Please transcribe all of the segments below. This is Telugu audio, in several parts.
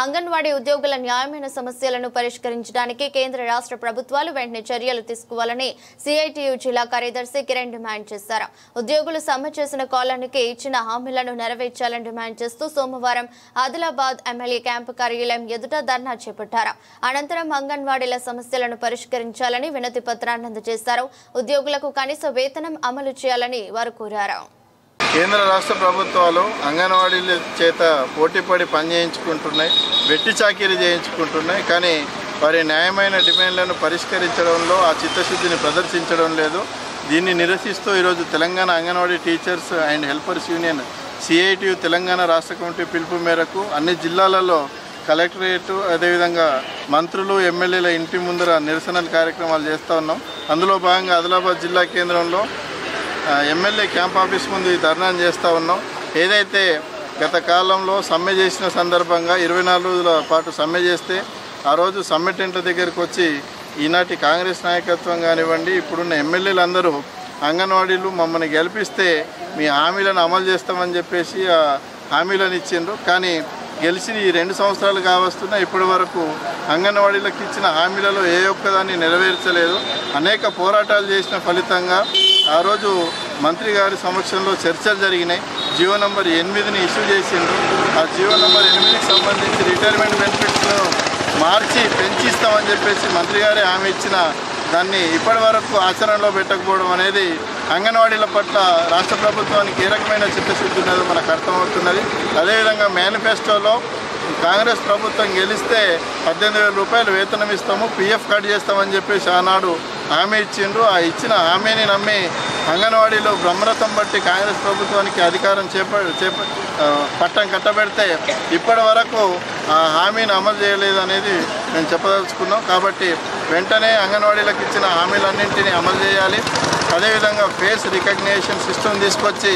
అంగన్వాడీ ఉద్యోగుల న్యాయమైన సమస్యలను పరిష్కరించడానికి కేంద్ర రాష్ట్ర ప్రభుత్వాలు వెంటనే చర్యలు తీసుకోవాలని సిఐటియు జిల్లా కార్యదర్శి కిరణ్ డిమాండ్ చేశారు. ఉద్యోగులు సమ్మె చేసిన కాలానికి ఇచ్చిన హామీలను నెరవేర్చాలని డిమాండ్ చేస్తూ సోమవారం ఆదిలాబాద్ ఎమ్మెల్యే క్యాంపు కార్యాలయం ఎదుట ధర్నా చేపట్టారు. అనంతరం అంగన్వాడీల సమస్యలను పరిష్కరించాలని వినతి పత్రాన్ని అందజేశారు. ఉద్యోగులకు కనీస వేతనం అమలు చేయాలని వారు కోరారు. కేంద్ర రాష్ట్ర ప్రభుత్వాలు అంగన్వాడీల చేత పోటీపడి పనిచేయించుకుంటున్నాయి, వెట్టి చాకిరీ చేయించుకుంటున్నాయి. కానీ వారి న్యాయమైన డిమాండ్లను పరిష్కరించడంలో ఆ చిత్తశుద్ధిని ప్రదర్శించడం లేదు. దీన్ని నిరసిస్తూ ఈరోజు Telangana anganwadi teachers and helpers union CITU Telangana రాష్ట్ర కమిటీ పిలుపు మేరకు అన్ని జిల్లాలలో కలెక్టరేటు అదేవిధంగా మంత్రులు ఎమ్మెల్యేల ఇంటి ముందర నిరసన కార్యక్రమాలు చేస్తూ ఉన్నాం. అందులో భాగంగా ఆదిలాబాద్ జిల్లా కేంద్రంలో ఎమ్మెల్యే క్యాంప్ ఆఫీస్ ముందు ఈ ధర్నాను చేస్తూ ఉన్నాం. ఏదైతే గత కాలంలో సమ్మె చేసిన సందర్భంగా 24 రోజుల పాటు సమ్మె చేస్తే ఆ రోజు సమ్మె టెంట్ల దగ్గరికి వచ్చి ఈనాటి కాంగ్రెస్ నాయకత్వం కానివ్వండి, ఇప్పుడున్న ఎమ్మెల్యేలందరూ అంగన్వాడీలు మమ్మల్ని గెలిపిస్తే మీ హామీలను అమలు చేస్తామని చెప్పేసి ఆ హామీలను ఇచ్చిండ్రు. కానీ గెలిచి 2 సంవత్సరాలు కావస్తున్నా ఇప్పటి వరకు అంగన్వాడీలకు ఇచ్చిన హామీలలో ఏ ఒక్కదాన్ని నెరవేర్చలేదు. అనేక పోరాటాలు చేసిన ఫలితంగా ఆ రోజు మంత్రి గారి సమక్షంలో చర్చలు జరిగినాయి. జీవో నంబర్ 8ని ఇష్యూ చేసిండ్రు. ఆ జీవో నంబర్ 8కి సంబంధించి రిటైర్మెంట్ బెనిఫిట్స్ను మార్చి పెంచిస్తామని చెప్పేసి మంత్రి గారే హామీ ఇచ్చిన దాన్ని ఇప్పటి వరకు ఆచరణలో పెట్టకపోవడం అనేది అంగన్వాడీల పట్ల రాష్ట్ర ప్రభుత్వానికి ఏ రకమైన చిత్తశుద్ధి ఉన్నదో మనకు అర్థమవుతున్నది. అదేవిధంగా మేనిఫెస్టోలో కాంగ్రెస్ ప్రభుత్వం గెలిస్తే 18,000 రూపాయలు వేతనం ఇస్తాము, పిఎఫ్ కట్ చేస్తామని చెప్పేసి ఆనాడు హామీ ఇచ్చిండ్రు. ఆ ఇచ్చిన హామీని నమ్మి అంగన్వాడీలో బ్రహ్మరథం బట్టి కాంగ్రెస్ ప్రభుత్వానికి అధికారం పట్టం కట్టబెడితే ఇప్పటి వరకు ఆ హామీని అమలు చేయలేదు అనేది మేము చెప్పదలుచుకున్నాం. కాబట్టి వెంటనే అంగన్వాడీలకు ఇచ్చిన హామీలన్నింటినీ అమలు చేయాలి. అదేవిధంగా ఫేస్ రికగ్నిషన్ సిస్టమ్ తీసుకొచ్చి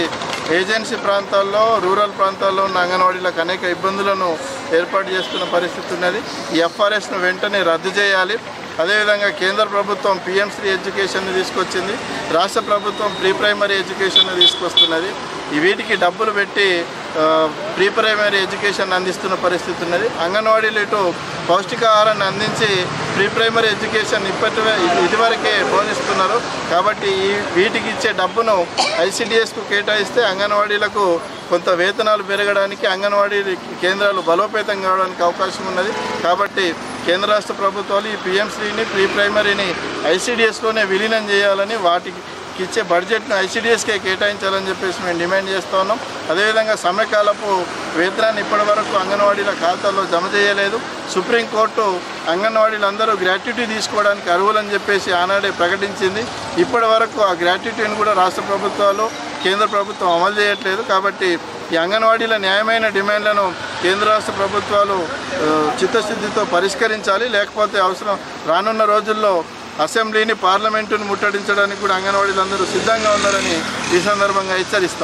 ఏజెన్సీ ప్రాంతాల్లో రూరల్ ప్రాంతాల్లో ఉన్న అంగన్వాడీలకు అనేక ఇబ్బందులను ఏర్పాటు చేస్తున్న పరిస్థితి ఉన్నది. ఈ ఎఫ్ఆర్ఎస్ను వెంటనే రద్దు చేయాలి. అదేవిధంగా కేంద్ర ప్రభుత్వం పిఎం-శ్రీ ఎడ్యుకేషన్ని తీసుకొచ్చింది, రాష్ట్ర ప్రభుత్వం ప్రీ ప్రైమరీ ఎడ్యుకేషన్ను తీసుకొస్తున్నది. వీటికి డబ్బులు పెట్టి ప్రీ ప్రైమరీ ఎడ్యుకేషన్ అందిస్తున్న పరిస్థితి ఉన్నది. అంగన్వాడీలు ఇటు పౌష్టికాహారాన్ని అందించి ప్రీ ప్రైమరీ ఎడ్యుకేషన్ ఇదివరకే బోధిస్తున్నారు. కాబట్టి వీటికి ఇచ్చే డబ్బును ఐసిడిఎస్కు కేటాయిస్తే అంగన్వాడీలకు కొంత వేతనాలు పెరగడానికి, అంగన్వాడీ కేంద్రాలు బలోపేతం కావడానికి అవకాశం ఉన్నది. కాబట్టి కేంద్ర రాష్ట్ర ప్రభుత్వాలు ఈ పిఎం-శ్రీని ప్రీ ప్రైమరీని ఐసిడిఎస్లోనే విలీనం చేయాలని, వాటికి ఇచ్చే బడ్జెట్ను ఐసిడిఎస్కే కేటాయించాలని చెప్పేసి మేము డిమాండ్ చేస్తూ ఉన్నాం. అదేవిధంగా సమ్మెకాలపు వేతనాన్ని ఇప్పటి వరకు అంగన్వాడీల ఖాతాల్లో జమ చేయలేదు. సుప్రీంకోర్టు అంగన్వాడీలందరూ గ్రాట్యుటీ తీసుకోవడానికి అర్హులని చెప్పేసి ఆనాడే ప్రకటించింది. ఇప్పటి వరకు ఆ గ్రాట్యుటీని కూడా రాష్ట్ర ప్రభుత్వాలు కేంద్ర ప్రభుత్వం అమలు చేయట్లేదు. కాబట్టి ఈ అంగన్వాడీల న్యాయమైన డిమాండ్లను కేంద్ర రాష్ట్ర ప్రభుత్వాలు చిత్తశుద్ధితో పరిష్కరించాలి. లేకపోతే అవసరం రానున్న రోజుల్లో అసెంబ్లీని, పార్లమెంటును ముట్టడించడానికి కూడా అంగన్వాడీలందరూ సిద్ధంగా ఉన్నారని ఈ సందర్భంగా హెచ్చరిస్తాం.